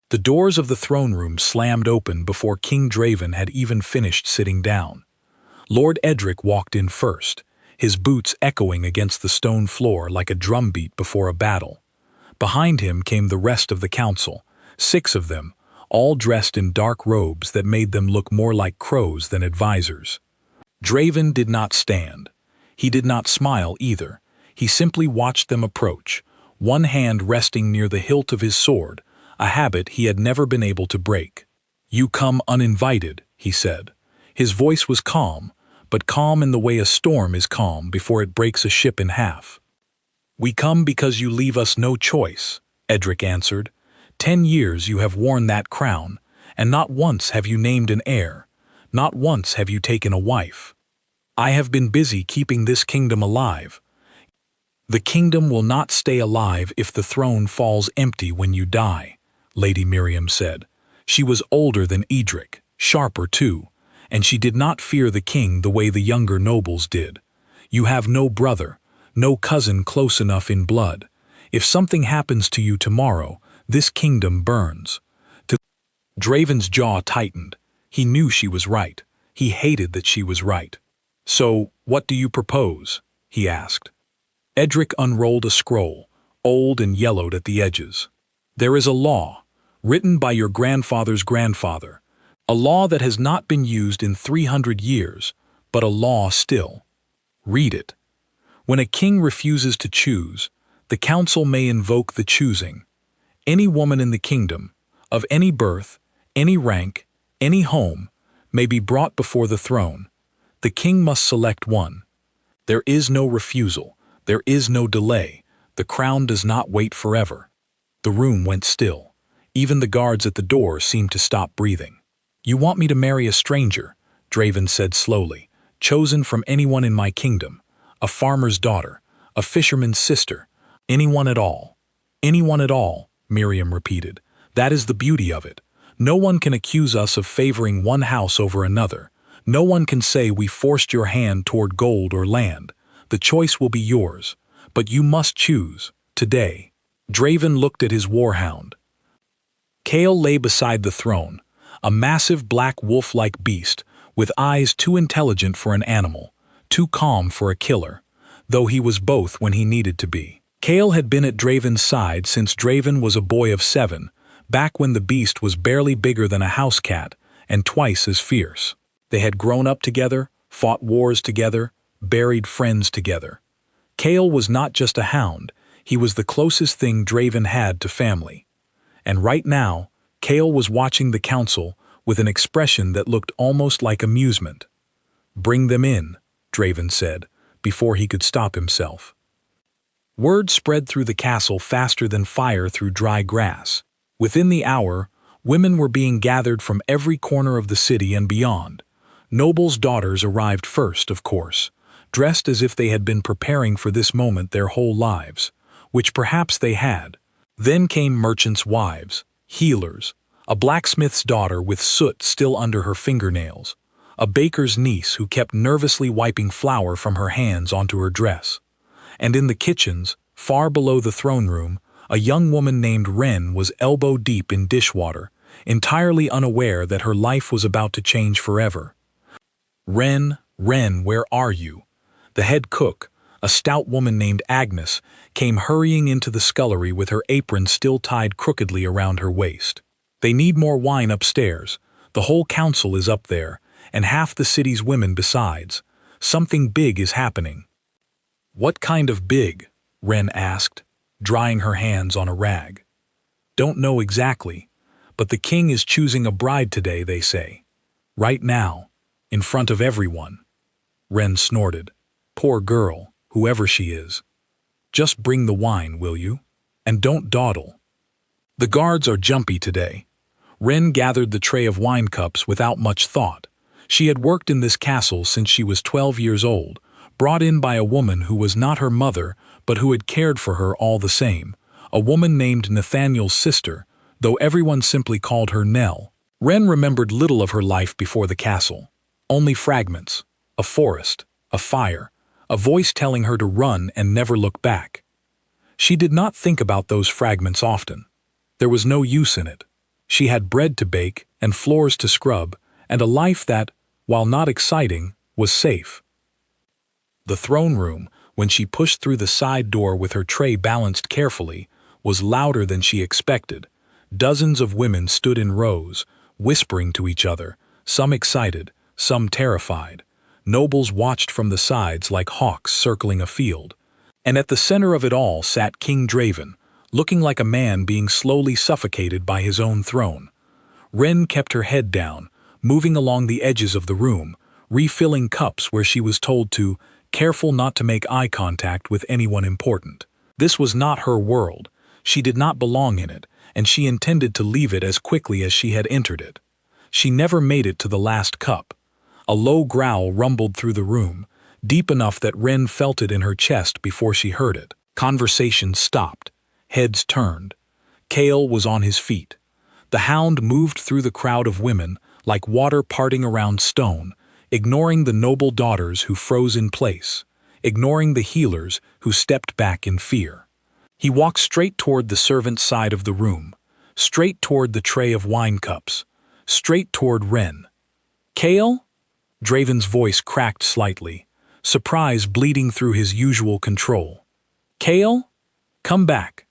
The doors of the throne room slammed open before King Draven had even finished sitting down. Lord Edric walked in first, his boots echoing against the stone floor like a drumbeat before a battle. Behind him came the rest of the council, 6 of them, all dressed in dark robes that made them look more like crows than advisors. Draven did not stand. He did not smile either. He simply watched them approach, one hand resting near the hilt of his sword, a habit he had never been able to break. "You come uninvited," he said. His voice was calm, but calm in the way a storm is calm before it breaks a ship in half. "We come because you leave us no choice," Edric answered. 10 years you have worn that crown, and not once have you named an heir. Not once have you taken a wife. I have been busy keeping this kingdom alive. The kingdom will not stay alive if the throne falls empty when you die, Lady Miriam said. She was older than Edric, sharper too, and she did not fear the king the way the younger nobles did. You have no brother, no cousin close enough in blood. If something happens to you tomorrow, this kingdom burns. Draven's jaw tightened. He knew she was right. He hated that she was right. "So, what do you propose?" he asked. Edric unrolled a scroll, old and yellowed at the edges. "There is a law, written by your grandfather's grandfather, a law that has not been used in 300 years, but a law still. Read it. When a king refuses to choose, the council may invoke the choosing. Any woman in the kingdom, of any birth, any rank, any home, may be brought before the throne. The king must select one. There is no refusal. There is no delay. The crown does not wait forever." The room went still. Even the guards at the door seemed to stop breathing. "You want me to marry a stranger," Draven said slowly, "chosen from anyone in my kingdom, a farmer's daughter, a fisherman's sister, anyone at all." "Anyone at all," Miriam repeated. "That is the beauty of it. No one can accuse us of favoring one house over another. No one can say we forced your hand toward gold or land. The choice will be yours. But you must choose, today." Draven looked at his warhound. Kael lay beside the throne, a massive black wolf-like beast, with eyes too intelligent for an animal, too calm for a killer, though he was both when he needed to be. Kael had been at Draven's side since Draven was a boy of 7, back when the beast was barely bigger than a house cat and twice as fierce. They had grown up together, fought wars together, buried friends together. Kael was not just a hound, he was the closest thing Draven had to family. And right now, Kael was watching the council with an expression that looked almost like amusement. "Bring them in," Draven said, before he could stop himself. Word spread through the castle faster than fire through dry grass. Within the hour, women were being gathered from every corner of the city and beyond. Nobles' daughters arrived first, of course, dressed as if they had been preparing for this moment their whole lives, which perhaps they had. Then came merchants' wives, healers, a blacksmith's daughter with soot still under her fingernails, a baker's niece who kept nervously wiping flour from her hands onto her dress. And in the kitchens, far below the throne room, a young woman named Wren was elbow-deep in dishwater, entirely unaware that her life was about to change forever. "Wren, Wren, where are you?" The head cook, a stout woman named Agnes, came hurrying into the scullery with her apron still tied crookedly around her waist. "They need more wine upstairs. The whole council is up there, and half the city's women besides. Something big is happening." "What kind of big?" Wren asked, drying her hands on a rag. "Don't know exactly, but the king is choosing a bride today, they say. Right now, in front of everyone." Wren snorted. "Poor girl, whoever she is. Just bring the wine, will you? And don't dawdle." "The guards are jumpy today." Wren gathered the tray of wine cups without much thought. She had worked in this castle since she was 12 years old, brought in by a woman who was not her mother but who had cared for her all the same, a woman named Nathaniel's sister, though everyone simply called her Nell. Wren remembered little of her life before the castle. Only fragments, a forest, a fire, a voice telling her to run and never look back. She did not think about those fragments often. There was no use in it. She had bread to bake and floors to scrub, and a life that, while not exciting, was safe. The throne room, when she pushed through the side door with her tray balanced carefully, was louder than she expected. Dozens of women stood in rows, whispering to each other, some excited, some terrified. Nobles watched from the sides like hawks circling a field. And at the center of it all sat King Draven, looking like a man being slowly suffocated by his own throne. Ren kept her head down, moving along the edges of the room, refilling cups where she was told to, careful not to make eye contact with anyone important. This was not her world. She did not belong in it, and she intended to leave it as quickly as she had entered it. She never made it to the last cup. A low growl rumbled through the room, deep enough that Ren felt it in her chest before she heard it. Conversation stopped. Heads turned. Kael was on his feet. The Hound moved through the crowd of women, like water parting around stone, ignoring the noble daughters who froze in place, ignoring the healers who stepped back in fear. He walked straight toward the servant's side of the room, straight toward the tray of wine cups, straight toward Ren. "Kael?" Draven's voice cracked slightly, surprise bleeding through his usual control. "Kael? Come back."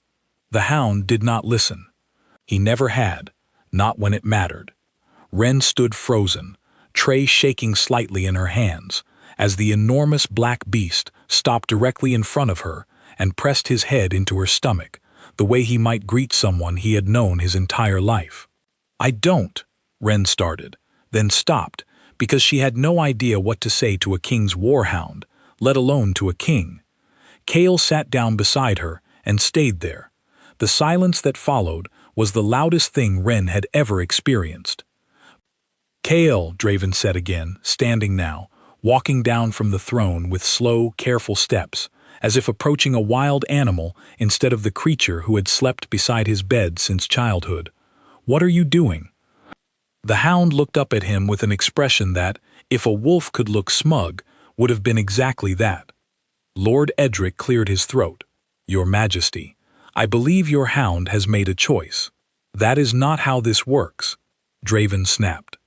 The Hound did not listen. He never had, not when it mattered. Ren stood frozen, tray shaking slightly in her hands, as the enormous black beast stopped directly in front of her and pressed his head into her stomach, the way he might greet someone he had known his entire life. "I don't," Ren started, then stopped, because she had no idea what to say to a king's warhound, let alone to a king. Kael sat down beside her and stayed there. The silence that followed was the loudest thing Ren had ever experienced. "Kael," Draven said again, standing now, walking down from the throne with slow, careful steps, as if approaching a wild animal instead of the creature who had slept beside his bed since childhood. "What are you doing?" The Hound looked up at him with an expression that, if a wolf could look smug, would have been exactly that. Lord Edric cleared his throat. "Your Majesty, I believe your Hound has made a choice." "That is not how this works," Draven snapped.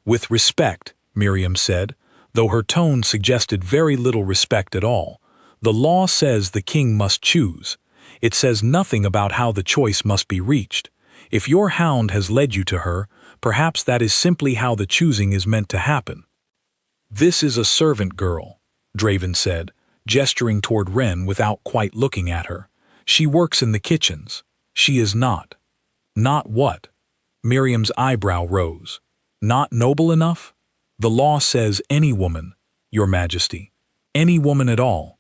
"With respect," Miriam said, though her tone suggested very little respect at all. "The law says the king must choose. It says nothing about how the choice must be reached. If your Hound has led you to her, perhaps that is simply how the choosing is meant to happen." "This is a servant girl," Draven said, gesturing toward Ren without quite looking at her. "She works in the kitchens. She is not." "Not what?" Miriam's eyebrow rose. "Not noble enough? The law says any woman, Your Majesty. Any woman at all.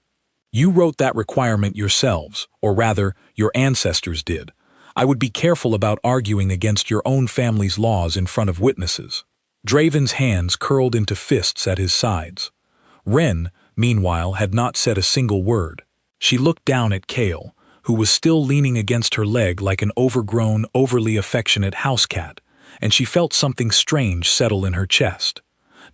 You wrote that requirement yourselves, or rather, your ancestors did. I would be careful about arguing against your own family's laws in front of witnesses." Draven's hands curled into fists at his sides. Ren, meanwhile, had not said a single word. She looked down at Kael, who was still leaning against her leg like an overgrown, overly affectionate house cat, and she felt something strange settle in her chest.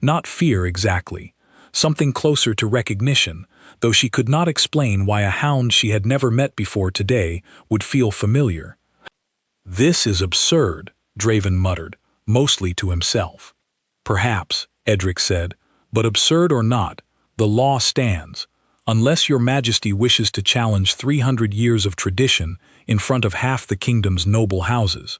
Not fear exactly, something closer to recognition, though she could not explain why a Hound she had never met before today would feel familiar. "This is absurd," Draven muttered, mostly to himself. "Perhaps," Edric said, "but absurd or not, the law stands, unless your Majesty wishes to challenge 300 years of tradition in front of half the kingdom's noble houses."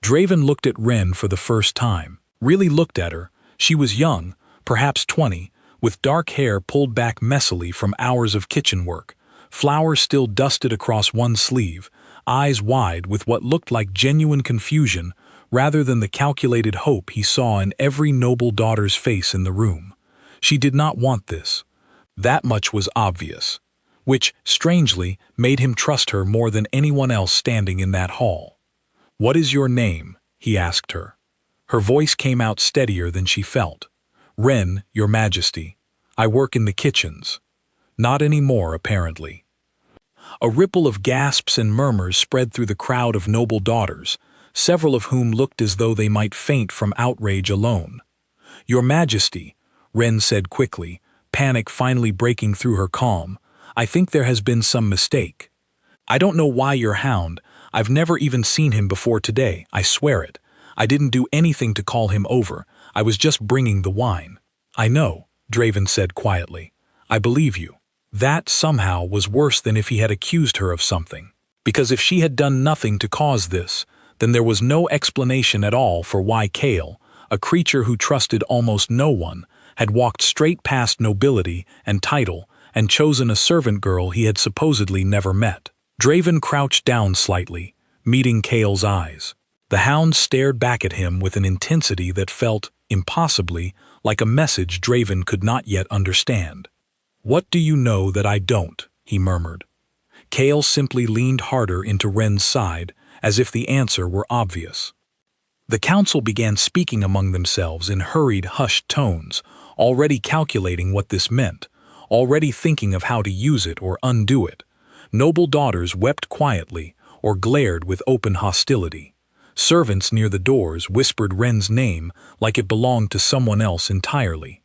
Draven looked at Ren for the first time, really looked at her. She was young, perhaps 20, with dark hair pulled back messily from hours of kitchen work, flowers still dusted across one sleeve, eyes wide with what looked like genuine confusion rather than the calculated hope he saw in every noble daughter's face in the room. She did not want this. That much was obvious, which, strangely, made him trust her more than anyone else standing in that hall. "What is your name?" he asked her. Her voice came out steadier than she felt. "Ren, Your Majesty. I work in the kitchens." Not anymore, apparently. A ripple of gasps and murmurs spread through the crowd of noble daughters, several of whom looked as though they might faint from outrage alone. "Your Majesty," Ren said quickly, panic finally breaking through her calm, "I think there has been some mistake. I don't know why your Hound, I've never even seen him before today, I swear it. I didn't do anything to call him over, I was just bringing the wine." "I know," Draven said quietly. "I believe you." That, somehow, was worse than if he had accused her of something. Because if she had done nothing to cause this, then there was no explanation at all for why Kael, a creature who trusted almost no one, had walked straight past nobility and title and chosen a servant girl he had supposedly never met. Draven crouched down slightly, meeting Kael's eyes. The Hound stared back at him with an intensity that felt, impossibly, like a message Draven could not yet understand. "What do you know that I don't?" he murmured. Kael simply leaned harder into Ren's side, as if the answer were obvious. The council began speaking among themselves in hurried, hushed tones, already calculating what this meant, already thinking of how to use it or undo it. Noble daughters wept quietly or glared with open hostility. Servants near the doors whispered Ren's name like it belonged to someone else entirely.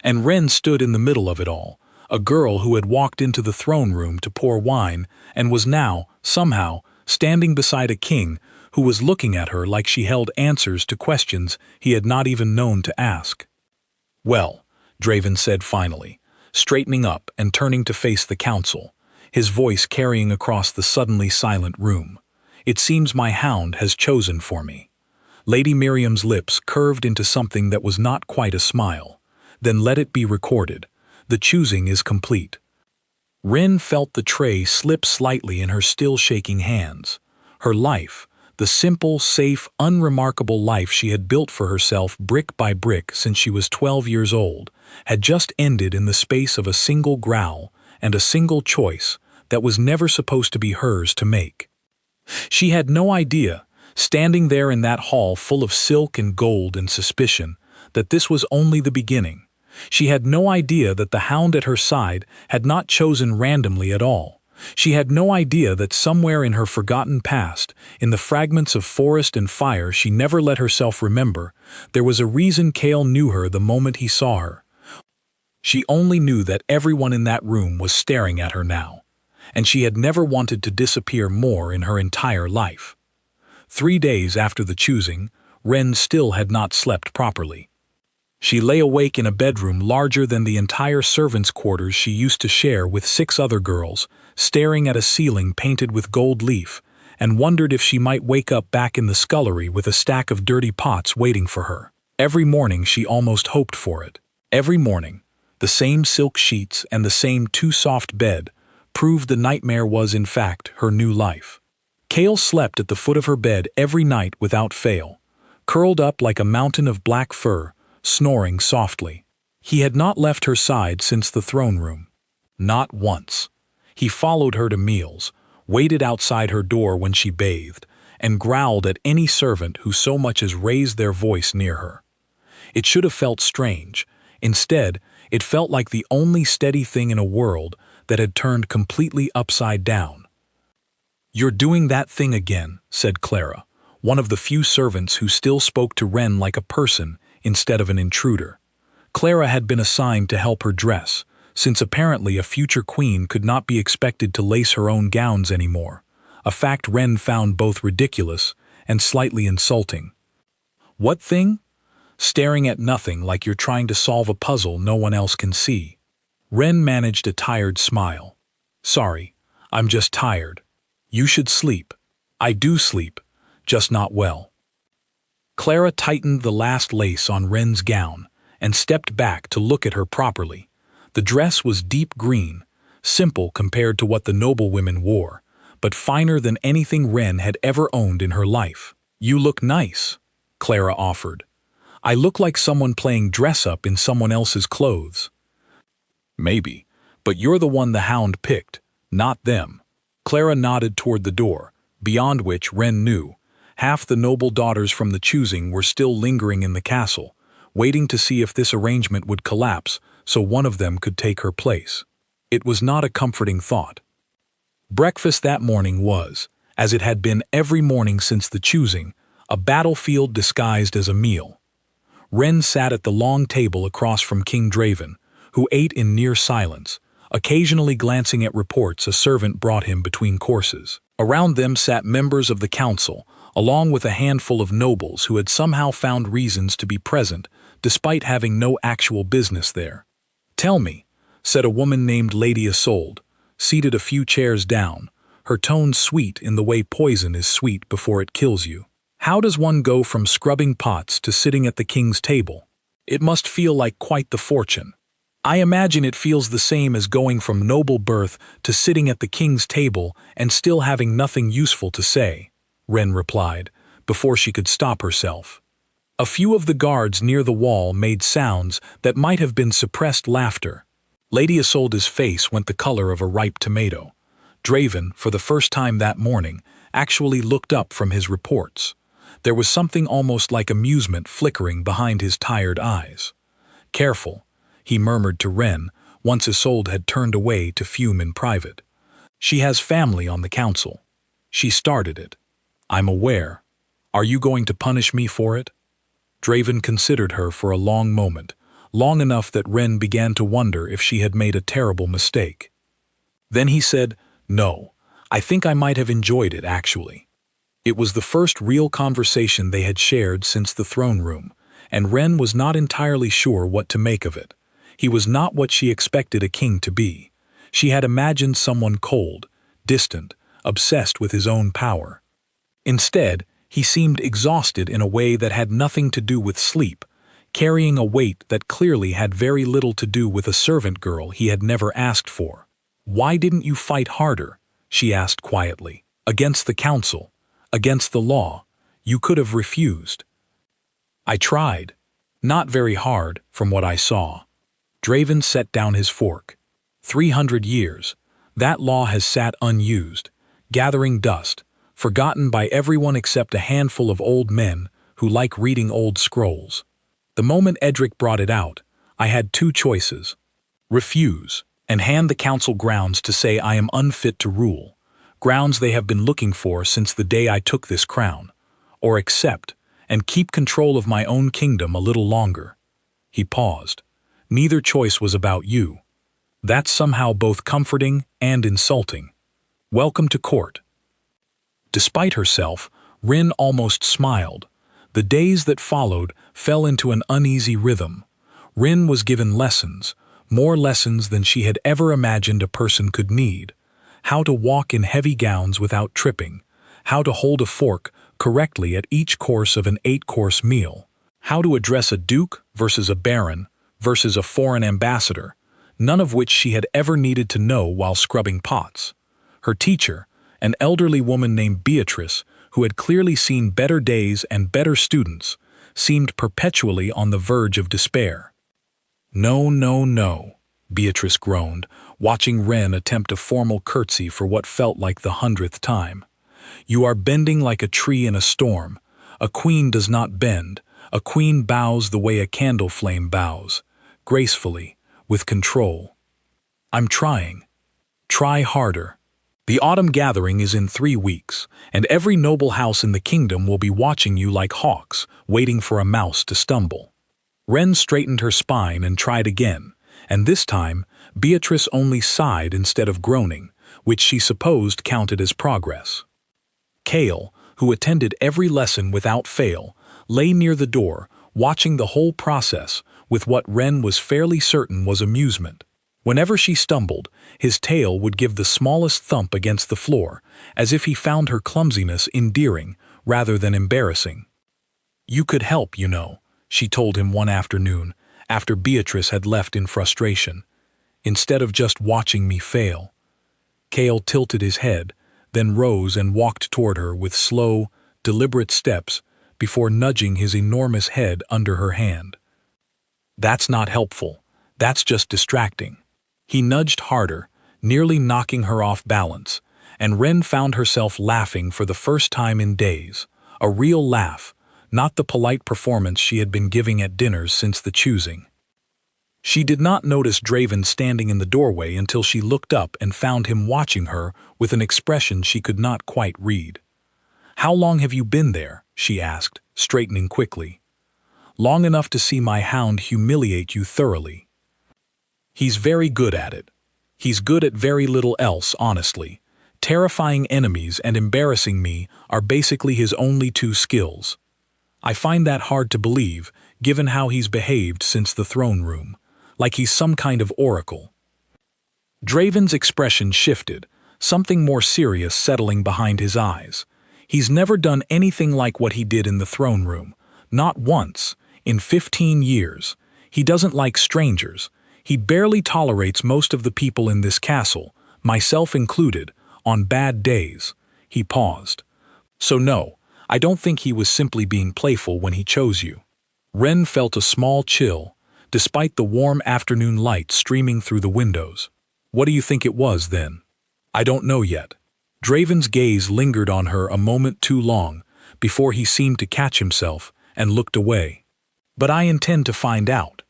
And Ren stood in the middle of it all, a girl who had walked into the throne room to pour wine and was now, somehow, standing beside a king who was looking at her like she held answers to questions he had not even known to ask. "Well," Draven said finally, straightening up and turning to face the council, his voice carrying across the suddenly silent room. "It seems my Hound has chosen for me." Lady Miriam's lips curved into something that was not quite a smile. "Then let it be recorded. The choosing is complete." Ren felt the tray slip slightly in her still shaking hands. Her life, the simple, safe, unremarkable life she had built for herself brick by brick since she was 12 years old, had just ended in the space of a single growl and a single choice that was never supposed to be hers to make. She had no idea, standing there in that hall full of silk and gold and suspicion, that this was only the beginning. She had no idea that the Hound at her side had not chosen randomly at all. She had no idea that somewhere in her forgotten past, in the fragments of forest and fire she never let herself remember, there was a reason Kael knew her the moment he saw her. She only knew that everyone in that room was staring at her now, and she had never wanted to disappear more in her entire life. 3 days after the choosing, Ren still had not slept properly. She lay awake in a bedroom larger than the entire servants' quarters she used to share with 6 other girls, staring at a ceiling painted with gold leaf, and wondered if she might wake up back in the scullery with a stack of dirty pots waiting for her. Every morning she almost hoped for it. Every morning, the same silk sheets and the same too-soft bed proved the nightmare was in fact her new life. Kael slept at the foot of her bed every night without fail, curled up like a mountain of black fur, snoring softly. He had not left her side since the throne room. Not once. He followed her to meals, waited outside her door when she bathed, and growled at any servant who so much as raised their voice near her. It should have felt strange. Instead, it felt like the only steady thing in a world that had turned completely upside down. "You're doing that thing again," said Clara, one of the few servants who still spoke to Ren like a person instead of an intruder. Clara had been assigned to help her dress, since apparently a future queen could not be expected to lace her own gowns anymore, a fact Ren found both ridiculous and slightly insulting. "What thing?" "Staring at nothing like you're trying to solve a puzzle no one else can see." Ren managed a tired smile. "Sorry, I'm just tired. You should sleep." "I do sleep, just not well." Clara tightened the last lace on Ren's gown and stepped back to look at her properly. The dress was deep green, simple compared to what the noblewomen wore, but finer than anything Ren had ever owned in her life. "You look nice," Clara offered. "I look like someone playing dress-up in someone else's clothes." "Maybe, but you're the one the Hound picked, not them." Clara nodded toward the door, beyond which Ren knew half the noble daughters from the choosing were still lingering in the castle, waiting to see if this arrangement would collapse so one of them could take her place. It was not a comforting thought. Breakfast that morning was, as it had been every morning since the choosing, a battlefield disguised as a meal. Ren sat at the long table across from King Draven, who ate in near silence, occasionally glancing at reports a servant brought him between courses. Around them sat members of the council, along with a handful of nobles who had somehow found reasons to be present, despite having no actual business there. "Tell me," said a woman named Lady Isolde, seated a few chairs down, her tone sweet in the way poison is sweet before it kills you. "How does one go from scrubbing pots to sitting at the king's table? It must feel like quite the fortune." "I imagine it feels the same as going from noble birth to sitting at the king's table and still having nothing useful to say," Wren replied, before she could stop herself. A few of the guards near the wall made sounds that might have been suppressed laughter. Lady Isolde's face went the color of a ripe tomato. Draven, for the first time that morning, actually looked up from his reports. There was something almost like amusement flickering behind his tired eyes. "Careful," he murmured to Wren, once Isolde had turned away to fume in private. "She has family on the council. She started it. I'm aware. Are you going to punish me for it?" Draven considered her for a long moment, long enough that Wren began to wonder if she had made a terrible mistake. Then he said, "No, I think I might have enjoyed it, actually." It was the first real conversation they had shared since the throne room, and Wren was not entirely sure what to make of it. He was not what she expected a king to be. She had imagined someone cold, distant, obsessed with his own power. Instead, he seemed exhausted in a way that had nothing to do with sleep, carrying a weight that clearly had very little to do with a servant girl he had never asked for. "Why didn't you fight harder?" she asked quietly. "Against the council, against the law. You could have refused." "I tried. Not very hard, from what I saw." Draven set down his fork. 300 years. That law has sat unused, gathering dust, forgotten by everyone except a handful of old men who like reading old scrolls. The moment Edric brought it out, I had two choices. Refuse, and hand the council grounds to say I am unfit to rule, grounds they have been looking for since the day I took this crown, or accept, and keep control of my own kingdom a little longer. He paused. Neither choice was about you. That's somehow both comforting and insulting. Welcome to court. Despite herself, Wren almost smiled. The days that followed fell into an uneasy rhythm. Wren was given lessons, more lessons than she had ever imagined a person could need. How to walk in heavy gowns without tripping, how to hold a fork correctly at each course of an 8-course meal, how to address a duke versus a baron versus a foreign ambassador, none of which she had ever needed to know while scrubbing pots. Her teacher, an elderly woman named Beatrice, who had clearly seen better days and better students, seemed perpetually on the verge of despair. "No, no, no," Beatrice groaned, watching Wren attempt a formal curtsy for what felt like the 100th time. "You are bending like a tree in a storm. A queen does not bend. A queen bows the way a candle flame bows, gracefully, with control." "I'm trying." "Try harder. The autumn gathering is in 3 weeks, and every noble house in the kingdom will be watching you like hawks, waiting for a mouse to stumble." Wren straightened her spine and tried again, and this time Beatrice only sighed instead of groaning, which she supposed counted as progress. Kael, who attended every lesson without fail, lay near the door, watching the whole process with what Wren was fairly certain was amusement. Whenever she stumbled, his tail would give the smallest thump against the floor, as if he found her clumsiness endearing rather than embarrassing. "You could help, you know," she told him one afternoon, after Beatrice had left in frustration, "instead of just watching me fail." Kael tilted his head, then rose and walked toward her with slow, deliberate steps before nudging his enormous head under her hand. "That's not helpful. That's just distracting." He nudged harder, nearly knocking her off balance, and Wren found herself laughing for the first time in days. A real laugh, not the polite performance she had been giving at dinners since the choosing. She did not notice Draven standing in the doorway until she looked up and found him watching her with an expression she could not quite read. "How long have you been there?" she asked, straightening quickly. "Long enough to see my hound humiliate you thoroughly." "He's very good at it. He's good at very little else, honestly," Terrifying enemies and embarrassing me are basically his only two skills. I find that hard to believe, given how he's behaved since the throne room, like he's some kind of oracle. Draven's expression shifted, something more serious settling behind his eyes. He's never done anything like what he did in the throne room, not once, in 15 years. He doesn't like strangers. He barely tolerates most of the people in this castle, myself included, on bad days. He paused. So no, I don't think he was simply being playful when he chose you. Ren felt a small chill, despite the warm afternoon light streaming through the windows. What do you think it was, then? I don't know yet. Draven's gaze lingered on her a moment too long, before he seemed to catch himself and looked away. But I intend to find out.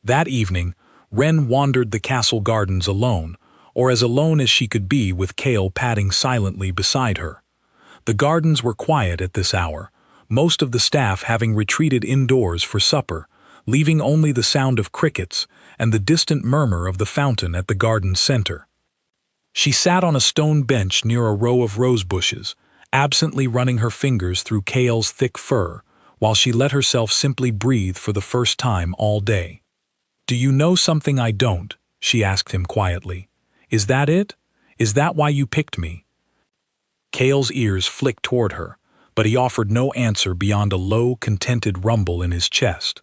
That evening, Ren wandered the castle gardens alone, or as alone as she could be with Kael padding silently beside her. The gardens were quiet at this hour, most of the staff having retreated indoors for supper, leaving only the sound of crickets and the distant murmur of the fountain at the garden's center. She sat on a stone bench near a row of rose bushes, absently running her fingers through Kael's thick fur, while she let herself simply breathe for the first time all day. "Do you know something I don't?" she asked him quietly. "Is that it? Is that why you picked me?" Kael's ears flicked toward her, but he offered no answer beyond a low, contented rumble in his chest.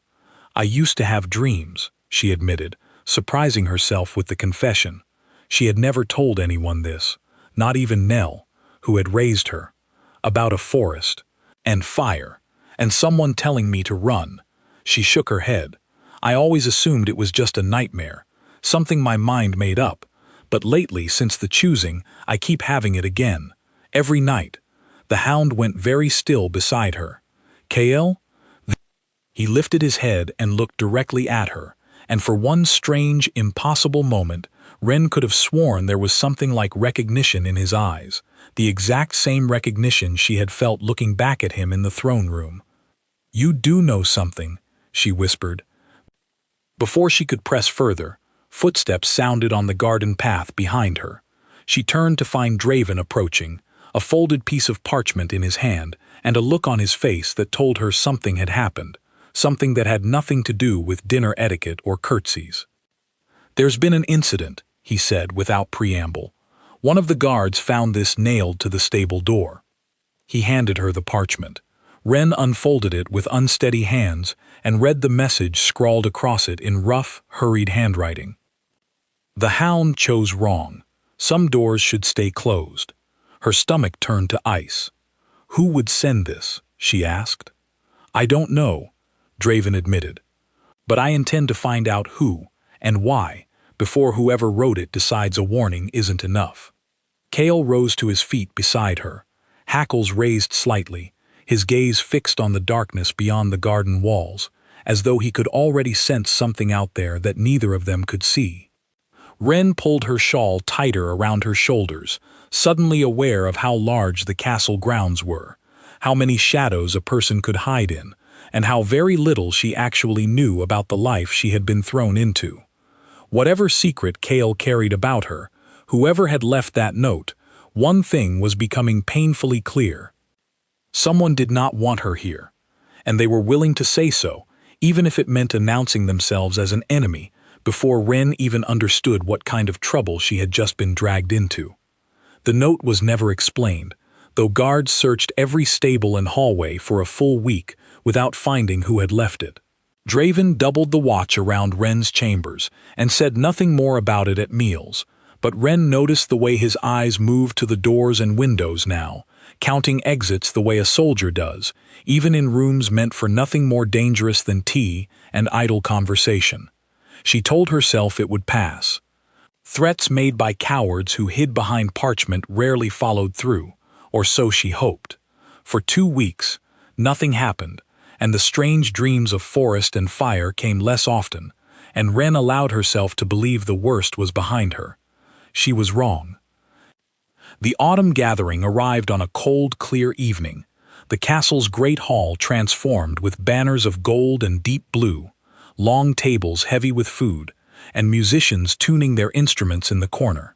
"I used to have dreams," she admitted, surprising herself with the confession. She had never told anyone this, not even Nell, who had raised her, about a forest, and fire, and someone telling me to run. She shook her head. "I always assumed it was just a nightmare, something my mind made up, but lately, since the choosing, I keep having it again. Every night." The Hound went very still beside her. "Kael?" He lifted his head and looked directly at her, and for one strange, impossible moment, Ren could have sworn there was something like recognition in his eyes, the exact same recognition she had felt looking back at him in the throne room. "You do know something," she whispered. Before she could press further, footsteps sounded on the garden path behind her. She turned to find Draven approaching, a folded piece of parchment in his hand, and a look on his face that told her something had happened, something that had nothing to do with dinner etiquette or curtsies. "There's been an incident," he said without preamble. "One of the guards found this nailed to the stable door." He handed her the parchment. Ren unfolded it with unsteady hands and read the message scrawled across it in rough, hurried handwriting. The Hound chose wrong. Some doors should stay closed. Her stomach turned to ice. "Who would send this?" she asked. "I don't know," Draven admitted. "But I intend to find out who and why before whoever wrote it decides a warning isn't enough." Kael rose to his feet beside her, hackles raised slightly, his gaze fixed on the darkness beyond the garden walls, as though he could already sense something out there that neither of them could see. Ren pulled her shawl tighter around her shoulders, suddenly aware of how large the castle grounds were, how many shadows a person could hide in, and how very little she actually knew about the life she had been thrown into. Whatever secret Kael carried about her, whoever had left that note, one thing was becoming painfully clear. Someone did not want her here, and they were willing to say so, even if it meant announcing themselves as an enemy, before Ren even understood what kind of trouble she had just been dragged into. The note was never explained, though guards searched every stable and hallway for a full week without finding who had left it. Draven doubled the watch around Ren's chambers and said nothing more about it at meals, but Ren noticed the way his eyes moved to the doors and windows now, counting exits the way a soldier does, even in rooms meant for nothing more dangerous than tea and idle conversation. She told herself it would pass. Threats made by cowards who hid behind parchment rarely followed through, or so she hoped. For 2 weeks, nothing happened, and the strange dreams of forest and fire came less often, and Ren allowed herself to believe the worst was behind her. She was wrong. The autumn gathering arrived on a cold, clear evening, the castle's great hall transformed with banners of gold and deep blue, long tables heavy with food, and musicians tuning their instruments in the corner.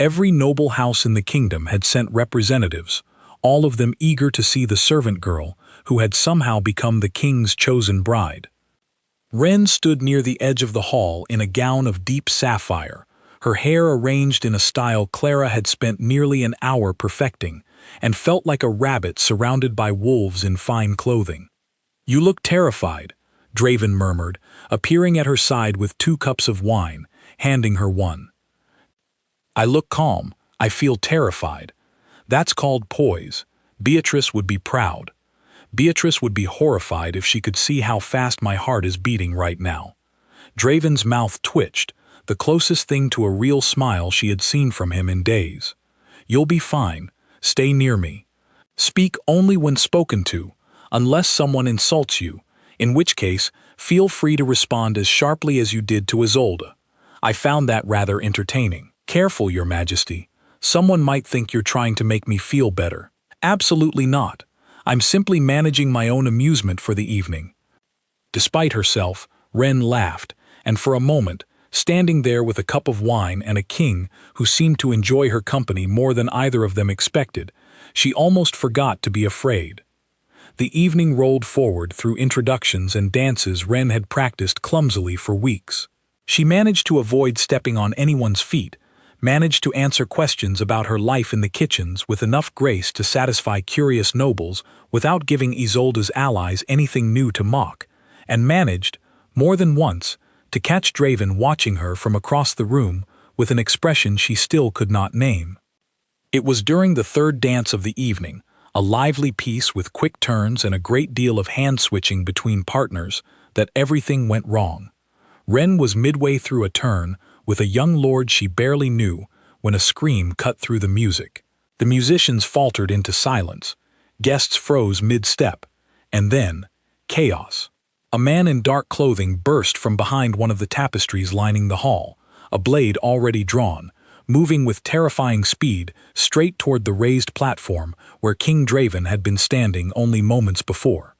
Every noble house in the kingdom had sent representatives, all of them eager to see the servant girl who had somehow become the king's chosen bride. Wren stood near the edge of the hall in a gown of deep sapphire, her hair arranged in a style Clara had spent nearly an hour perfecting, and felt like a rabbit surrounded by wolves in fine clothing. "You look terrified," Draven murmured, appearing at her side with 2 cups of wine, handing her one. "I look calm. I feel terrified. That's called poise. Beatrice would be proud. Beatrice would be horrified if she could see how fast my heart is beating right now." Draven's mouth twitched, the closest thing to a real smile she had seen from him in days. "You'll be fine. Stay near me. Speak only when spoken to, unless someone insults you, in which case, feel free to respond as sharply as you did to Isolde. I found that rather entertaining." "Careful, Your Majesty. Someone might think you're trying to make me feel better." "Absolutely not. I'm simply managing my own amusement for the evening." Despite herself, Wren laughed, and for a moment, standing there with a cup of wine and a king who seemed to enjoy her company more than either of them expected, she almost forgot to be afraid. The evening rolled forward through introductions and dances Wren had practiced clumsily for weeks. She managed to avoid stepping on anyone's feet, managed to answer questions about her life in the kitchens with enough grace to satisfy curious nobles without giving Isolde's allies anything new to mock, and managed, more than once, to catch Draven watching her from across the room with an expression she still could not name. It was during the 3rd dance of the evening, a lively piece with quick turns and a great deal of hand-switching between partners, that everything went wrong. Wren was midway through a turn with a young lord she barely knew when a scream cut through the music. The musicians faltered into silence, guests froze mid-step, and then, chaos. A man in dark clothing burst from behind one of the tapestries lining the hall, a blade already drawn, moving with terrifying speed straight toward the raised platform where King Draven had been standing only moments before.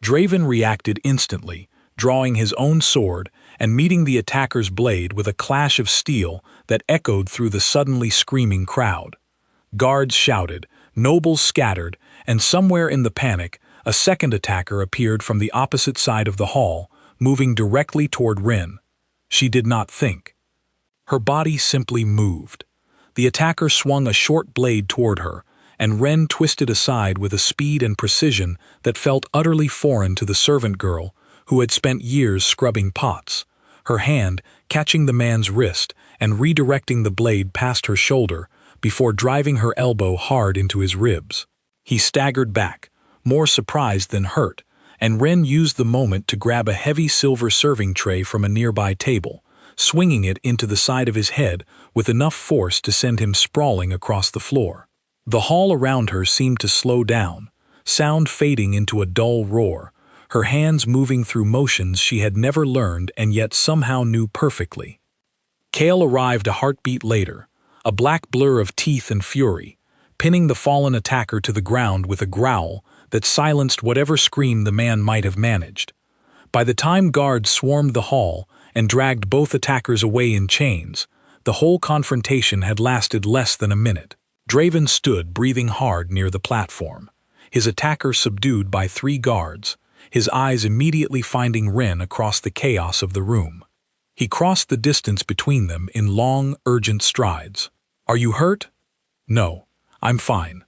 Draven reacted instantly, drawing his own sword and meeting the attacker's blade with a clash of steel that echoed through the suddenly screaming crowd. Guards shouted, nobles scattered, and somewhere in the panic, a second attacker appeared from the opposite side of the hall, moving directly toward Wren. She did not think. Her body simply moved. The attacker swung a short blade toward her, and Wren twisted aside with a speed and precision that felt utterly foreign to the servant girl who had spent years scrubbing pots, her hand catching the man's wrist and redirecting the blade past her shoulder before driving her elbow hard into his ribs. He staggered back, more surprised than hurt, and Wren used the moment to grab a heavy silver serving tray from a nearby table, swinging it into the side of his head with enough force to send him sprawling across the floor. The hall around her seemed to slow down, sound fading into a dull roar, her hands moving through motions she had never learned and yet somehow knew perfectly. Kael arrived a heartbeat later, a black blur of teeth and fury, pinning the fallen attacker to the ground with a growl that silenced whatever scream the man might have managed. By the time guards swarmed the hall and dragged both attackers away in chains, the whole confrontation had lasted less than a minute. Draven stood breathing hard near the platform, his attacker subdued by 3 guards, his eyes immediately finding Wren across the chaos of the room. He crossed the distance between them in long, urgent strides. "Are you hurt?" "No, I'm fine."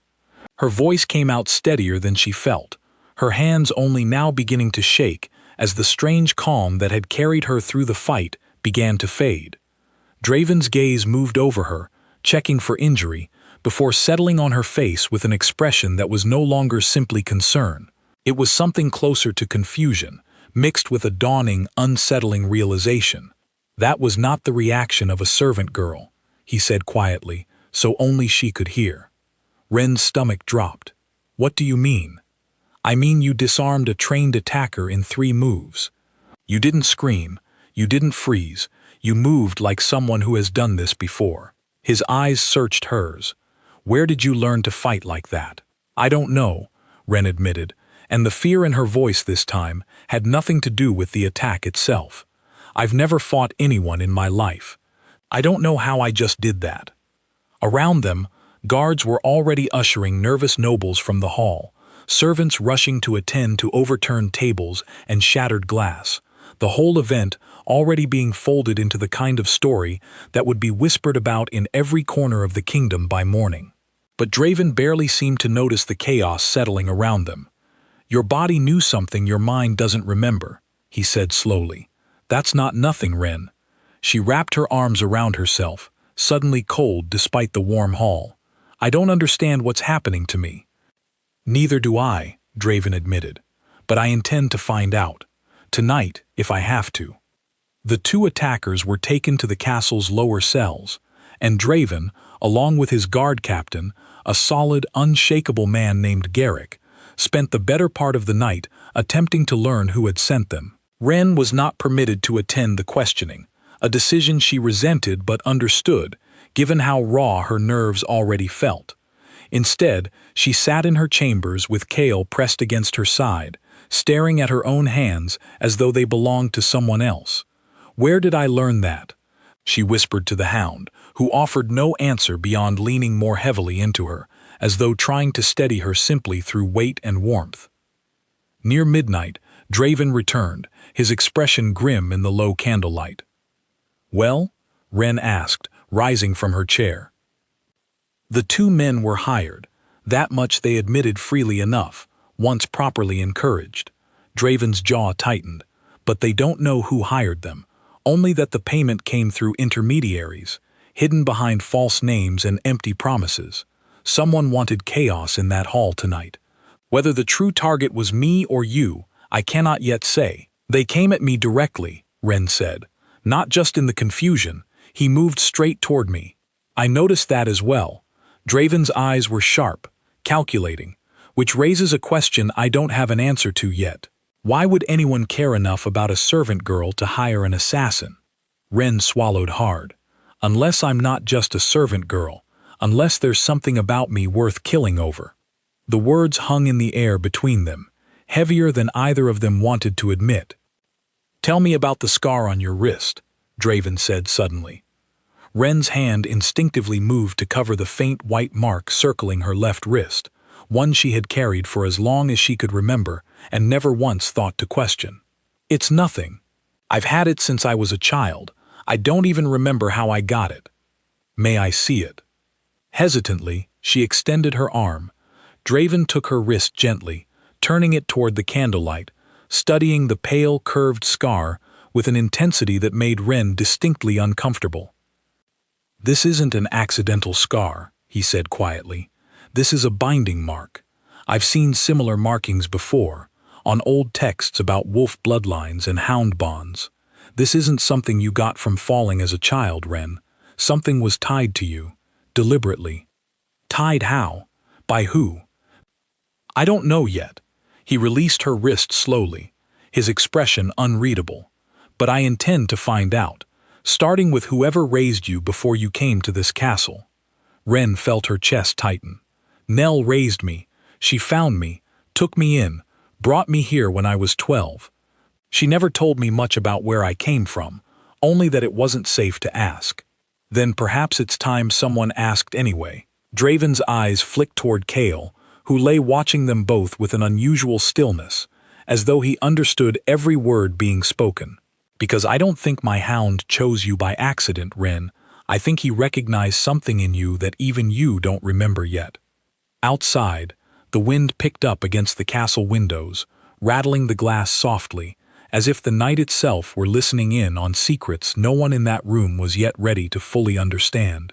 Her voice came out steadier than she felt, her hands only now beginning to shake as the strange calm that had carried her through the fight began to fade. Draven's gaze moved over her, checking for injury, before settling on her face with an expression that was no longer simply concern. It was something closer to confusion, mixed with a dawning, unsettling realization. "That was not the reaction of a servant girl," he said quietly, so only she could hear. Wren's stomach dropped. "What do you mean?" "I mean you disarmed a trained attacker in 3 moves. You didn't scream, you didn't freeze, you moved like someone who has done this before." His eyes searched hers. "Where did you learn to fight like that?" "I don't know," Wren admitted, and the fear in her voice this time had nothing to do with the attack itself. "I've never fought anyone in my life. I don't know how I just did that." Around them, guards were already ushering nervous nobles from the hall, servants rushing to attend to overturned tables and shattered glass, the whole event already being folded into the kind of story that would be whispered about in every corner of the kingdom by morning. But Draven barely seemed to notice the chaos settling around them. "Your body knew something your mind doesn't remember," he said slowly. "That's not nothing, Ren." She wrapped her arms around herself, suddenly cold despite the warm hall. "I don't understand what's happening to me." "Neither do I," Draven admitted. "But I intend to find out. Tonight, if I have to." The two attackers were taken to the castle's lower cells, and Draven, along with his guard captain, a solid, unshakable man named Garrick, spent the better part of the night attempting to learn who had sent them. Ren was not permitted to attend the questioning, a decision she resented but understood, given how raw her nerves already felt. Instead, she sat in her chambers with Kael pressed against her side, staring at her own hands as though they belonged to someone else. "Where did I learn that?" she whispered to the Hound, who offered no answer beyond leaning more heavily into her, as though trying to steady her simply through weight and warmth. Near midnight, Draven returned, his expression grim in the low candlelight. "Well?" Ren asked, rising from her chair. The two men were hired. That much they admitted freely enough, once properly encouraged. Draven's jaw tightened. But they don't know who hired them, only that the payment came through intermediaries, hidden behind false names and empty promises. Someone wanted chaos in that hall tonight. Whether the true target was me or you, I cannot yet say. "They came at me directly," Ren said. "Not just in the confusion." He moved straight toward me. I noticed that as well. Draven's eyes were sharp, calculating, which raises a question I don't have an answer to yet. Why would anyone care enough about a servant girl to hire an assassin? Ren swallowed hard. Unless I'm not just a servant girl, unless there's something about me worth killing over. The words hung in the air between them, heavier than either of them wanted to admit. "Tell me about the scar on your wrist," Draven said suddenly. Ren's hand instinctively moved to cover the faint white mark circling her left wrist, one she had carried for as long as she could remember and never once thought to question. "It's nothing. I've had it since I was a child. I don't even remember how I got it." "May I see it?" Hesitantly, she extended her arm. Draven took her wrist gently, turning it toward the candlelight, studying the pale, curved scar with an intensity that made Ren distinctly uncomfortable. "This isn't an accidental scar," he said quietly. "This is a binding mark. I've seen similar markings before, on old texts about wolf bloodlines and hound bonds. This isn't something you got from falling as a child, Ren. Something was tied to you, deliberately." "Tied how? By who?" "I don't know yet." He released her wrist slowly, his expression unreadable. "But I intend to find out, starting with whoever raised you before you came to this castle." Ren felt her chest tighten. "Nell raised me. She found me, took me in, brought me here when I was 12. She never told me much about where I came from, only that it wasn't safe to ask." "Then perhaps it's time someone asked anyway." Draven's eyes flicked toward Kael, who lay watching them both with an unusual stillness, as though he understood every word being spoken. "Because I don't think my hound chose you by accident, Ren. I think he recognized something in you that even you don't remember yet." Outside, the wind picked up against the castle windows, rattling the glass softly, as if the night itself were listening in on secrets no one in that room was yet ready to fully understand.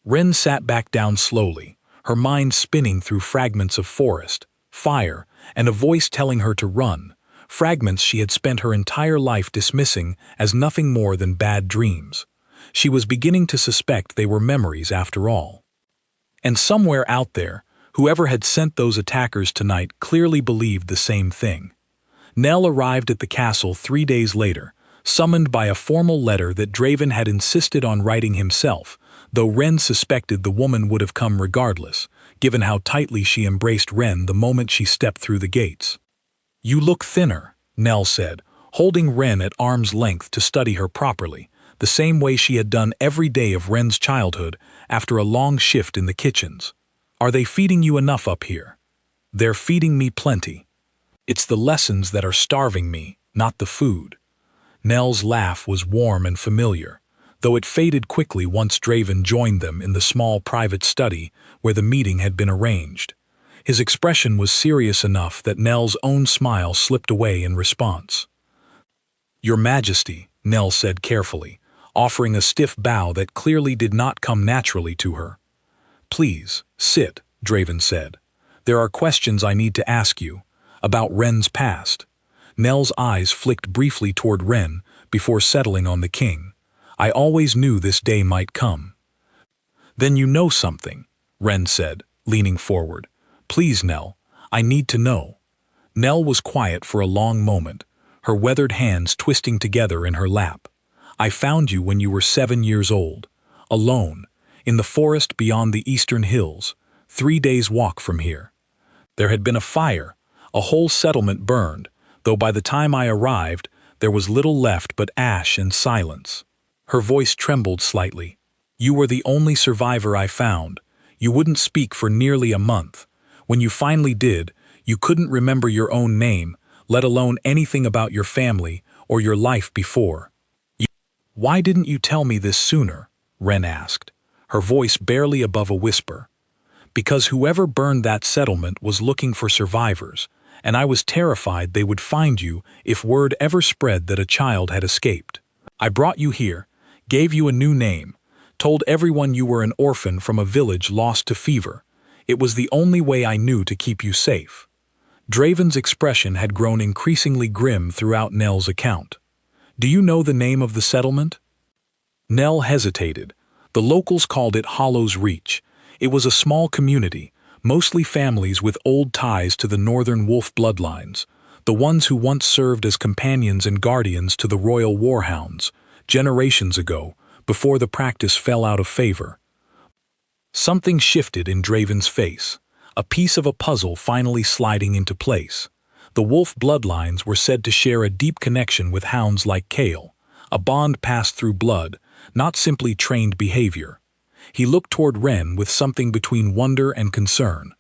Ren sat back down slowly, her mind spinning through fragments of forest, fire, and a voice telling her to run, fragments she had spent her entire life dismissing as nothing more than bad dreams. She was beginning to suspect they were memories after all. And somewhere out there, whoever had sent those attackers tonight clearly believed the same thing. Nell arrived at the castle 3 days later, summoned by a formal letter that Draven had insisted on writing himself, though Ren suspected the woman would have come regardless, given how tightly she embraced Ren the moment she stepped through the gates. "You look thinner," Nell said, holding Ren at arm's length to study her properly, the same way she had done every day of Ren's childhood after a long shift in the kitchens. "Are they feeding you enough up here?" "They're feeding me plenty. It's the lessons that are starving me, not the food." Nell's laugh was warm and familiar, though it faded quickly once Draven joined them in the small private study where the meeting had been arranged. His expression was serious enough that Nell's own smile slipped away in response. "Your Majesty," Nell said carefully, offering a stiff bow that clearly did not come naturally to her. "Please, sit," Draven said. "There are questions I need to ask you, about Ren's past." Nell's eyes flicked briefly toward Ren before settling on the king. "I always knew this day might come." "Then you know something," Ren said, leaning forward. "Please, Nell, I need to know." Nell was quiet for a long moment, her weathered hands twisting together in her lap. "I found you when you were 7 years old, alone, in the forest beyond the eastern hills, 3 days' walk from here. There had been a fire, a whole settlement burned, though by the time I arrived, there was little left but ash and silence." Her voice trembled slightly. "You were the only survivor I found. You wouldn't speak for nearly a month. When you finally did, you couldn't remember your own name, let alone anything about your family or your life before." "Why didn't you tell me this sooner?" Ren asked, her voice barely above a whisper. "Because whoever burned that settlement was looking for survivors, and I was terrified they would find you if word ever spread that a child had escaped. I brought you here, gave you a new name, told everyone you were an orphan from a village lost to fever. It was the only way I knew to keep you safe." Draven's expression had grown increasingly grim throughout Nell's account. "Do you know the name of the settlement?" Nell hesitated. The locals called it Hollow's Reach. It was a small community, mostly families with old ties to the northern wolf bloodlines, the ones who once served as companions and guardians to the royal warhounds, generations ago, before the practice fell out of favor. Something shifted in Draven's face, a piece of a puzzle finally sliding into place. The wolf bloodlines were said to share a deep connection with hounds like Kael, a bond passed through blood, not simply trained behavior. He looked toward Ren with something between wonder and concern.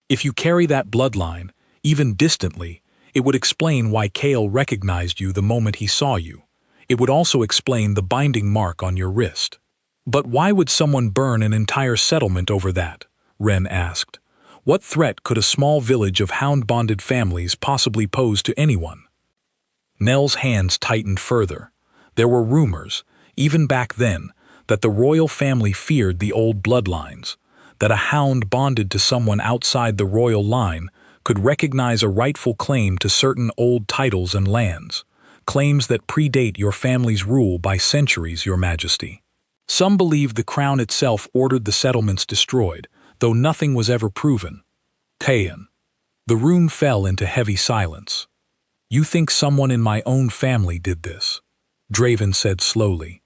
"If you carry that bloodline, even distantly, it would explain why Kael recognized you the moment he saw you. It would also explain the binding mark on your wrist." "But why would someone burn an entire settlement over that?" Ren asked. "What threat could a small village of hound-bonded families possibly pose to anyone?" Nell's hands tightened further. There were rumors, even back then, that the royal family feared the old bloodlines, that a hound bonded to someone outside the royal line could recognize a rightful claim to certain old titles and lands, claims that predate your family's rule by centuries, Your Majesty. Some believed the crown itself ordered the settlements destroyed, though nothing was ever proven. Kael. The room fell into heavy silence. "You think someone in my own family did this?" Draven said slowly.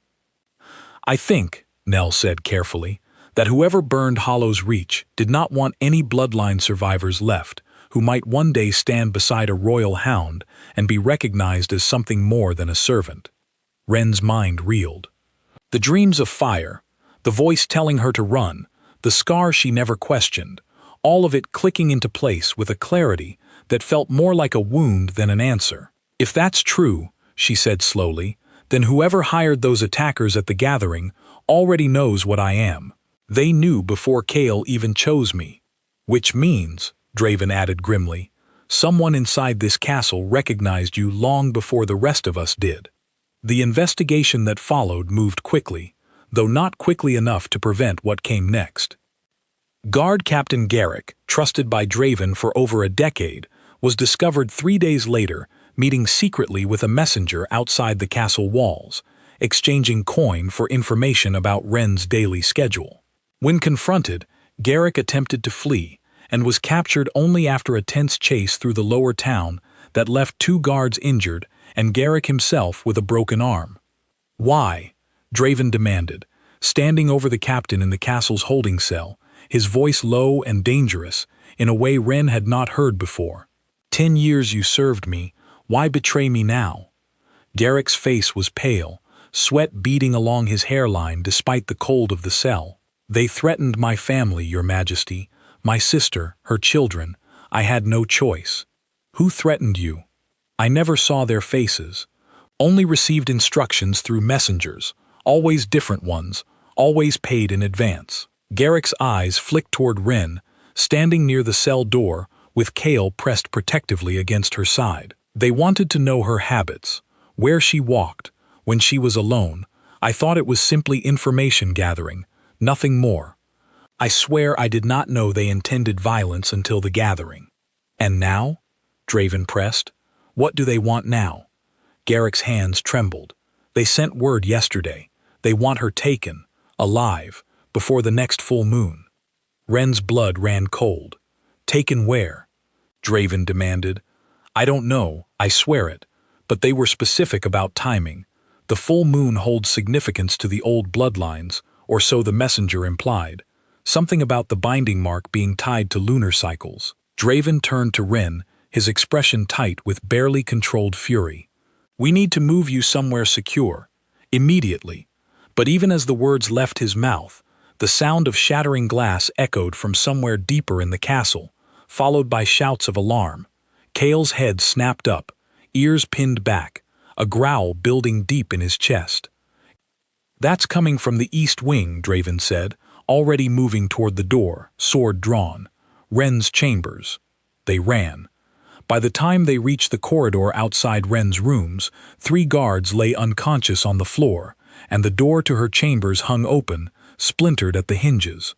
"I think," Nell said carefully, "that whoever burned Hollow's Reach did not want any bloodline survivors left who might one day stand beside a royal hound and be recognized as something more than a servant." Ren's mind reeled. The dreams of fire, the voice telling her to run, the scar she never questioned, all of it clicking into place with a clarity that felt more like a wound than an answer. "If that's true," she said slowly, "then whoever hired those attackers at the gathering already knows what I am. They knew before Kael even chose me. Which means," Draven added grimly, "someone inside this castle recognized you long before the rest of us did." The investigation that followed moved quickly, though not quickly enough to prevent what came next. Guard Captain Garrick, trusted by Draven for over a decade, was discovered 3 days later, meeting secretly with a messenger outside the castle walls, exchanging coin for information about Ren's daily schedule. When confronted, Garrick attempted to flee, and was captured only after a tense chase through the lower town that left 2 guards injured and Garrick himself with a broken arm. "Why?" Draven demanded, standing over the captain in the castle's holding cell, his voice low and dangerous, in a way Ren had not heard before. 10 years you served me, why betray me now?" Garrick's face was pale, sweat beading along his hairline despite the cold of the cell. "They threatened my family, Your Majesty, my sister, her children. I had no choice." "Who threatened you?" "I never saw their faces. Only received instructions through messengers, always different ones, always paid in advance." Garrick's eyes flicked toward Ren, standing near the cell door, with Kael pressed protectively against her side. "They wanted to know her habits, where she walked, when she was alone. I thought it was simply information gathering, nothing more. I swear I did not know they intended violence until the gathering." "And now?" Draven pressed. "What do they want now?" Garrick's hands trembled. "They sent word yesterday. They want her taken, alive, before the next full moon." Ren's blood ran cold. "Taken where?" Draven demanded. "I don't know, I swear it, but they were specific about timing. The full moon holds significance to the old bloodlines, or so the messenger implied. Something about the binding mark being tied to lunar cycles." Draven turned to Ren, his expression tight with barely controlled fury. "We need to move you somewhere secure, immediately." But even as the words left his mouth, the sound of shattering glass echoed from somewhere deeper in the castle, followed by shouts of alarm. Kael's head snapped up, ears pinned back, a growl building deep in his chest. "That's coming from the east wing," Draven said, already moving toward the door, sword drawn. "Ren's chambers." They ran. By the time they reached the corridor outside Ren's rooms, 3 guards lay unconscious on the floor, and the door to her chambers hung open, splintered at the hinges.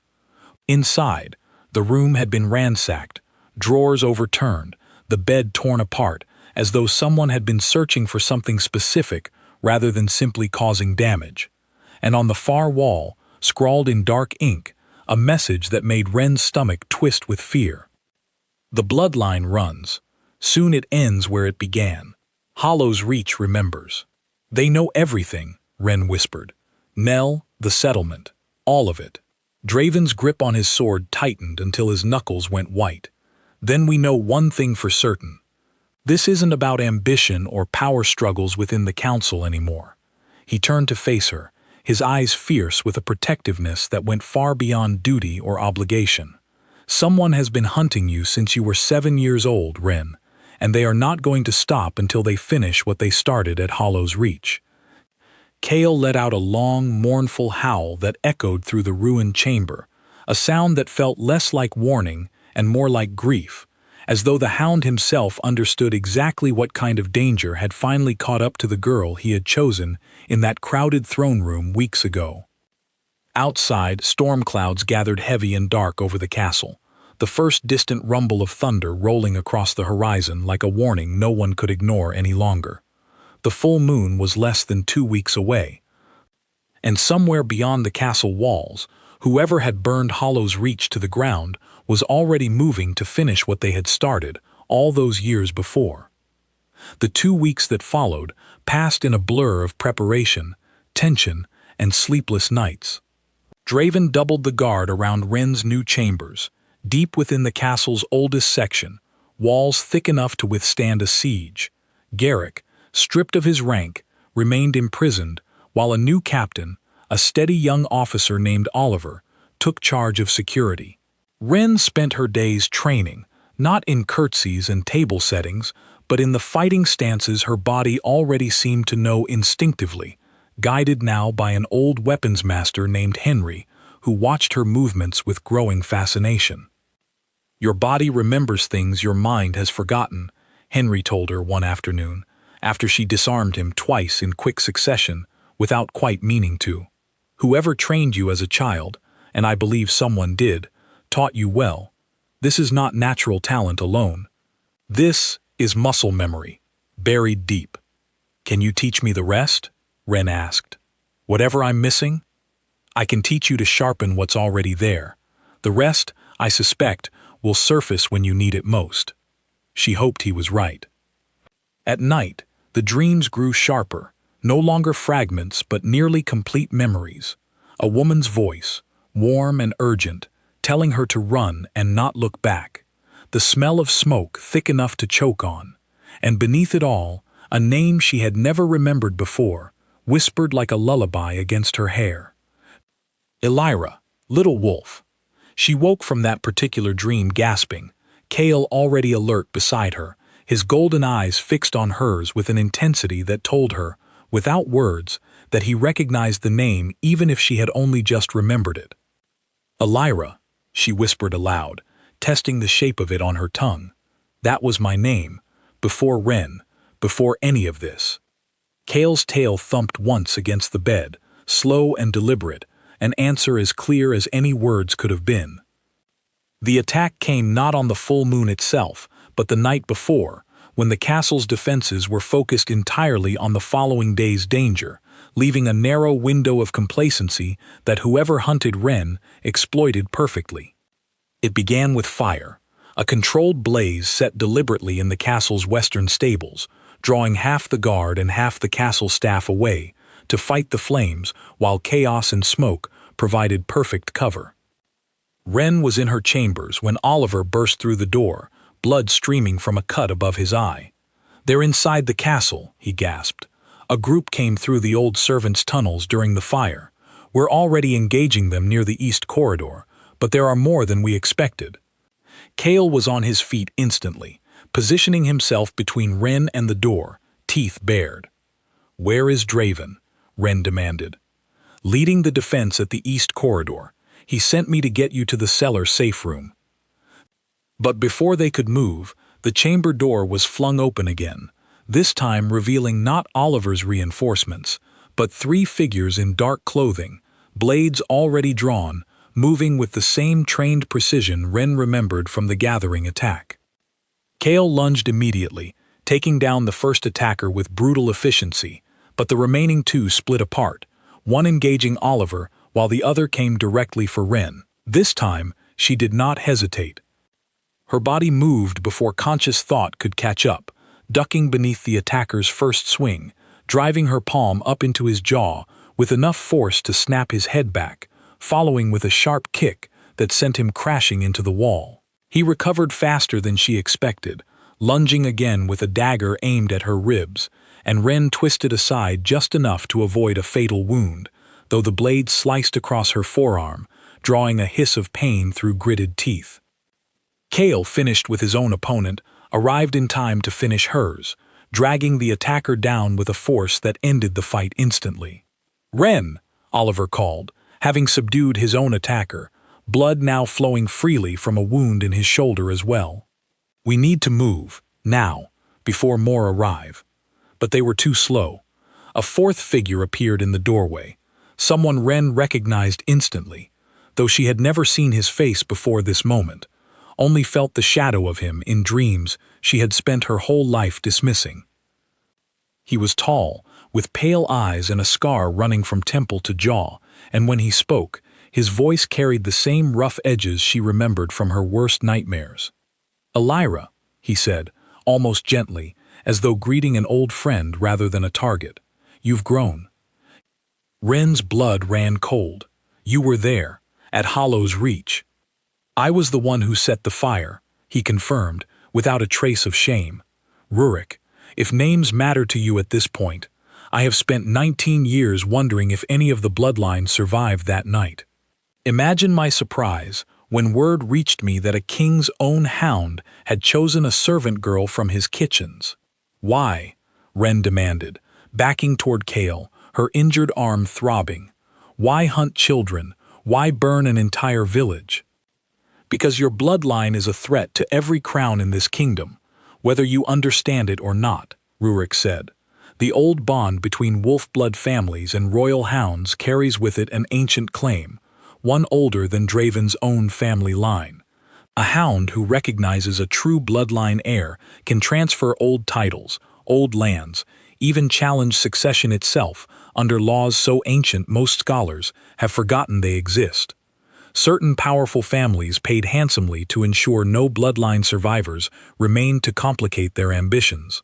Inside, the room had been ransacked, drawers overturned, the bed torn apart, as though someone had been searching for something specific rather than simply causing damage. And on the far wall, scrawled in dark ink, a message that made Ren's stomach twist with fear. "The bloodline runs. Soon it ends where it began. Hollow's Reach remembers." "They know everything," Ren whispered. "Nell, the settlement, all of it." Draven's grip on his sword tightened until his knuckles went white. "Then we know one thing for certain. This isn't about ambition or power struggles within the council anymore." He turned to face her, his eyes fierce with a protectiveness that went far beyond duty or obligation. "Someone has been hunting you since you were 7 years old, Ren, and they are not going to stop until they finish what they started at Hollow's Reach." Kael let out a long, mournful howl that echoed through the ruined chamber, a sound that felt less like warning and more like grief, as though the Hound himself understood exactly what kind of danger had finally caught up to the girl he had chosen in that crowded throne room weeks ago. Outside, storm clouds gathered heavy and dark over the castle, the first distant rumble of thunder rolling across the horizon like a warning no one could ignore any longer. The full moon was less than 2 weeks away, and somewhere beyond the castle walls, whoever had burned Hollow's Reach to the ground was already moving to finish what they had started all those years before. The 2 weeks that followed passed in a blur of preparation, tension, and sleepless nights. Draven doubled the guard around Ren's new chambers, deep within the castle's oldest section, walls thick enough to withstand a siege. Garrick, stripped of his rank, remained imprisoned, while a new captain, a steady young officer named Oliver, took charge of security. Ren spent her days training, not in curtsies and table settings, but in the fighting stances her body already seemed to know instinctively, guided now by an old weapons master named Henry, who watched her movements with growing fascination. "Your body remembers things your mind has forgotten," Henry told her one afternoon, after she disarmed him twice in quick succession, without quite meaning to. "Whoever trained you as a child, and I believe someone did, taught you well. This is not natural talent alone. This is muscle memory, buried deep." "Can you teach me the rest?" Ren asked. "Whatever I'm missing? I can teach you to sharpen what's already there. The rest, I suspect, will surface when you need it most." She hoped he was right. At night, the dreams grew sharper, no longer fragments but nearly complete memories. A woman's voice, warm and urgent, telling her to run and not look back. The smell of smoke thick enough to choke on. And beneath it all, a name she had never remembered before, whispered like a lullaby against her hair. Elira, little wolf. She woke from that particular dream gasping, Kael already alert beside her, his golden eyes fixed on hers with an intensity that told her, without words, that he recognized the name even if she had only just remembered it. Elira, she whispered aloud, testing the shape of it on her tongue. That was my name, before Ren, before any of this. Kael's tail thumped once against the bed, slow and deliberate, an answer as clear as any words could have been. The attack came not on the full moon itself, but the night before, when the castle's defenses were focused entirely on the following day's danger, leaving a narrow window of complacency that whoever hunted Ren exploited perfectly. It began with fire, a controlled blaze set deliberately in the castle's western stables, drawing half the guard and half the castle staff away to fight the flames while chaos and smoke provided perfect cover. Ren was in her chambers when Oliver burst through the door, blood streaming from a cut above his eye. "They're inside the castle," he gasped. "A group came through the old servants' tunnels during the fire. We're already engaging them near the east corridor, but there are more than we expected." Kael was on his feet instantly, positioning himself between Ren and the door, teeth bared. "Where is Draven?" Ren demanded. "Leading the defense at the east corridor. He sent me to get you to the cellar safe room." But before they could move, the chamber door was flung open again, this time revealing not Oliver's reinforcements, but 3 figures in dark clothing, blades already drawn, moving with the same trained precision Ren remembered from the gathering attack. Kael lunged immediately, taking down the first attacker with brutal efficiency, but the remaining 2 split apart, one engaging Oliver while the other came directly for Ren. This time, she did not hesitate. Her body moved before conscious thought could catch up, ducking beneath the attacker's first swing, driving her palm up into his jaw with enough force to snap his head back, following with a sharp kick that sent him crashing into the wall. He recovered faster than she expected, lunging again with a dagger aimed at her ribs, and Ren twisted aside just enough to avoid a fatal wound, though the blade sliced across her forearm, drawing a hiss of pain through gritted teeth. Kael, finished with his own opponent, arrived in time to finish hers, dragging the attacker down with a force that ended the fight instantly. "Ren!" Oliver called, having subdued his own attacker, blood now flowing freely from a wound in his shoulder as well. "We need to move, now, before more arrive." But they were too slow. A 4th figure appeared in the doorway, someone Ren recognized instantly, though she had never seen his face before this moment, only felt the shadow of him in dreams she had spent her whole life dismissing. He was tall, with pale eyes and a scar running from temple to jaw, and when he spoke, his voice carried the same rough edges she remembered from her worst nightmares. "Elira," he said, almost gently, as though greeting an old friend rather than a target. "You've grown." Ren's blood ran cold. "You were there, at Hollow's Reach." "I was the one who set the fire," he confirmed, without a trace of shame. "Rurik, if names matter to you at this point, I have spent 19 years wondering if any of the bloodline survived that night. Imagine my surprise when word reached me that a king's own hound had chosen a servant girl from his kitchens." "Why?" Ren demanded, backing toward Kael, her injured arm throbbing. "Why hunt children? Why burn an entire village?" "Because your bloodline is a threat to every crown in this kingdom, whether you understand it or not," Rurik said. "The old bond between wolf-blood families and royal hounds carries with it an ancient claim, one older than Draven's own family line. A hound who recognizes a true bloodline heir can transfer old titles, old lands, even challenge succession itself under laws so ancient most scholars have forgotten they exist. Certain powerful families paid handsomely to ensure no bloodline survivors remained to complicate their ambitions."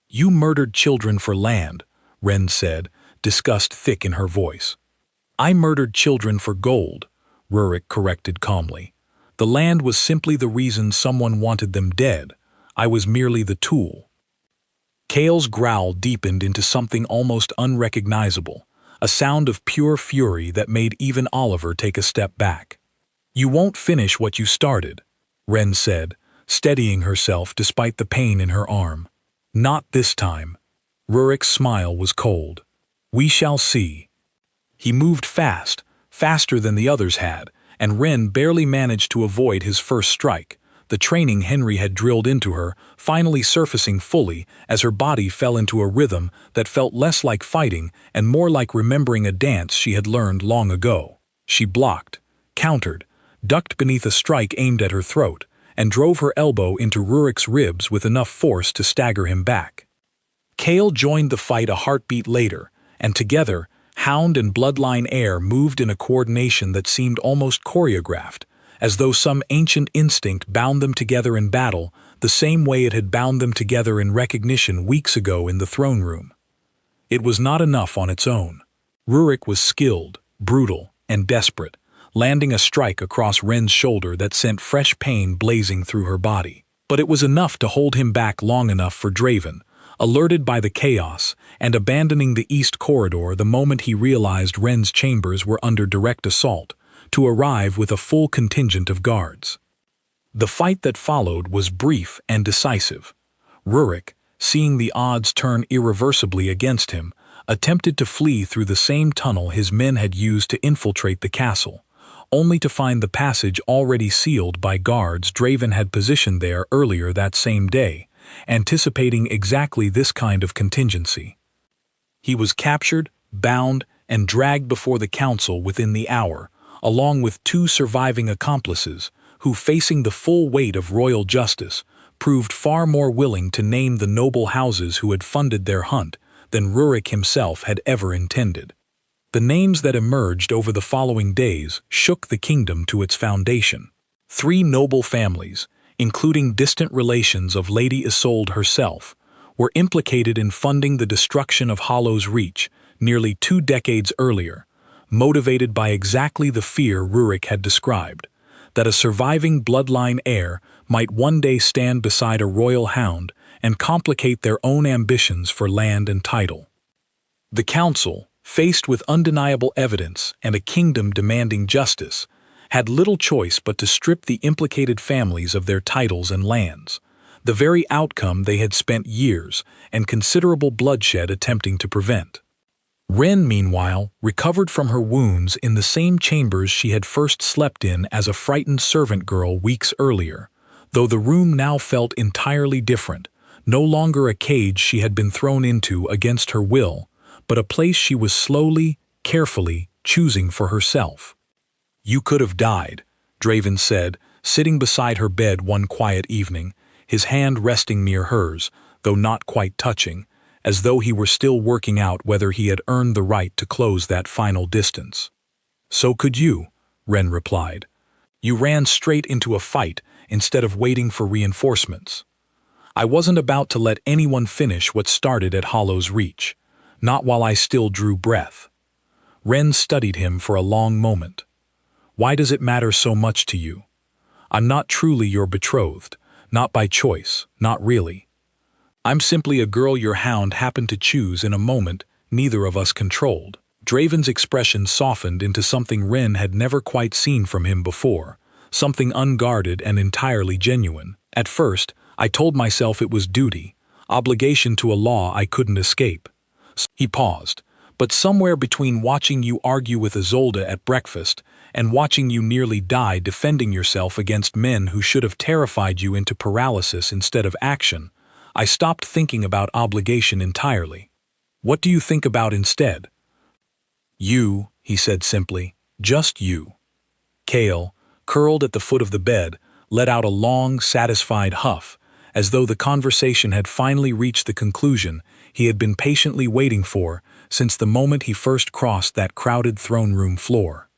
"You murdered children for land," Ren said, disgust thick in her voice. "I murdered children for gold," Rurik corrected calmly. "The land was simply the reason someone wanted them dead. I was merely the tool." Kael's growl deepened into something almost unrecognizable, a sound of pure fury that made even Oliver take a step back. "You won't finish what you started," Ren said, steadying herself despite the pain in her arm. "Not this time." Rurik's smile was cold. "We shall see." He moved fast, faster than the others had, and Ren barely managed to avoid his first strike, the training Henry had drilled into her finally surfacing fully as her body fell into a rhythm that felt less like fighting and more like remembering a dance she had learned long ago. She blocked, countered, ducked beneath a strike aimed at her throat, and drove her elbow into Rurik's ribs with enough force to stagger him back. Kael joined the fight a heartbeat later, and together, Hound and Bloodline Heir moved in a coordination that seemed almost choreographed, as though some ancient instinct bound them together in battle the same way it had bound them together in recognition weeks ago in the throne room. It was not enough on its own. Rurik was skilled, brutal, and desperate, landing a strike across Ren's shoulder that sent fresh pain blazing through her body. But it was enough to hold him back long enough for Draven, alerted by the chaos and abandoning the east corridor the moment he realized Ren's chambers were under direct assault, to arrive with a full contingent of guards. The fight that followed was brief and decisive. Rurik, seeing the odds turn irreversibly against him, attempted to flee through the same tunnel his men had used to infiltrate the castle, only to find the passage already sealed by guards Draven had positioned there earlier that same day, anticipating exactly this kind of contingency. He was captured, bound, and dragged before the council within the hour, along with 2 surviving accomplices who, facing the full weight of royal justice, proved far more willing to name the noble houses who had funded their hunt than Rurik himself had ever intended. The names that emerged over the following days shook the kingdom to its foundation. 3 noble families, including distant relations of Lady Isolde herself, were implicated in funding the destruction of Hollow's Reach nearly 2 decades earlier, motivated by exactly the fear Rurik had described, that a surviving bloodline heir might one day stand beside a royal hound and complicate their own ambitions for land and title. The council, faced with undeniable evidence and a kingdom demanding justice, had little choice but to strip the implicated families of their titles and lands, the very outcome they had spent years and considerable bloodshed attempting to prevent. Ren, meanwhile, recovered from her wounds in the same chambers she had first slept in as a frightened servant girl weeks earlier, though the room now felt entirely different, no longer a cage she had been thrown into against her will, but a place she was slowly, carefully choosing for herself. "You could have died," Draven said, sitting beside her bed one quiet evening, his hand resting near hers, though not quite touching, as though he were still working out whether he had earned the right to close that final distance. "So could you," Ren replied. "You ran straight into a fight instead of waiting for reinforcements. I wasn't about to let anyone finish what started at Hollow's Reach, not while I still drew breath." Ren studied him for a long moment. "Why does it matter so much to you? I'm not truly your betrothed, not by choice, not really. I'm simply a girl your hound happened to choose in a moment neither of us controlled." Draven's expression softened into something Ren had never quite seen from him before, something unguarded and entirely genuine. "At first, I told myself it was duty, obligation to a law I couldn't escape." He paused, "But somewhere between watching you argue with Isolde at breakfast and watching you nearly die defending yourself against men who should have terrified you into paralysis instead of action, I stopped thinking about obligation entirely. What do you think about instead?" "You," he said simply, "just you." Kael, curled at the foot of the bed, let out a long, satisfied huff, as though the conversation had finally reached the conclusion he had been patiently waiting for since the moment he first crossed that crowded throne room floor.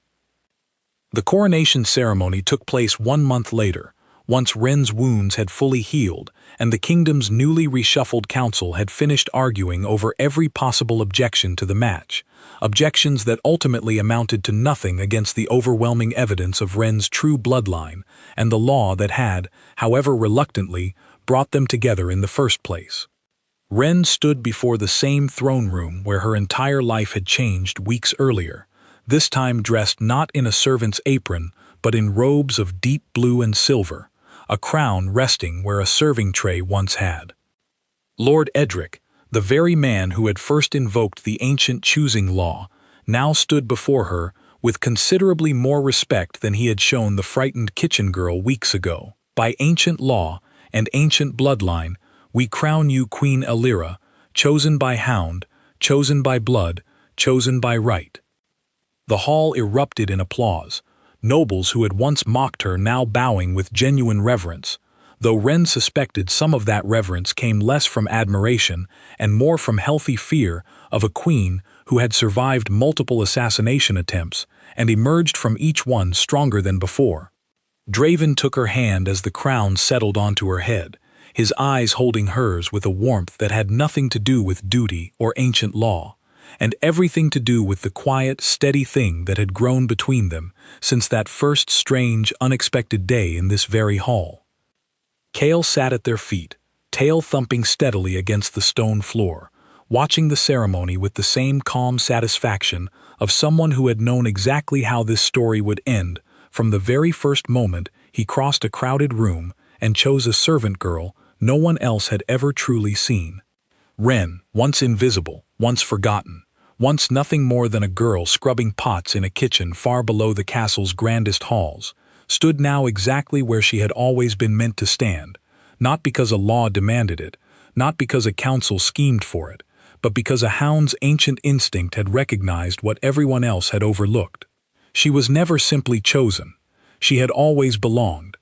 The coronation ceremony took place 1 month later, once Ren's wounds had fully healed and the kingdom's newly reshuffled council had finished arguing over every possible objection to the match, objections that ultimately amounted to nothing against the overwhelming evidence of Ren's true bloodline and the law that had, however reluctantly, brought them together in the first place. Wren stood before the same throne room where her entire life had changed weeks earlier, this time dressed not in a servant's apron, but in robes of deep blue and silver, a crown resting where a serving tray once had. Lord Edric, the very man who had first invoked the ancient choosing law, now stood before her with considerably more respect than he had shown the frightened kitchen girl weeks ago. By ancient law and ancient bloodline, we crown you Queen Elira, chosen by Hound, chosen by blood, chosen by right. The hall erupted in applause, nobles who had once mocked her now bowing with genuine reverence, though Wren suspected some of that reverence came less from admiration and more from healthy fear of a queen who had survived multiple assassination attempts and emerged from each one stronger than before. Draven took her hand as the crown settled onto her head, his eyes holding hers with a warmth that had nothing to do with duty or ancient law, and everything to do with the quiet, steady thing that had grown between them since that first strange, unexpected day in this very hall. Kael sat at their feet, tail thumping steadily against the stone floor, watching the ceremony with the same calm satisfaction of someone who had known exactly how this story would end from the very first moment he crossed a crowded room and chose a servant girl no one else had ever truly seen. Wren, once invisible, once forgotten, once nothing more than a girl scrubbing pots in a kitchen far below the castle's grandest halls, stood now exactly where she had always been meant to stand, not because a law demanded it, not because a council schemed for it, but because a hound's ancient instinct had recognized what everyone else had overlooked. She was never simply chosen. She had always belonged,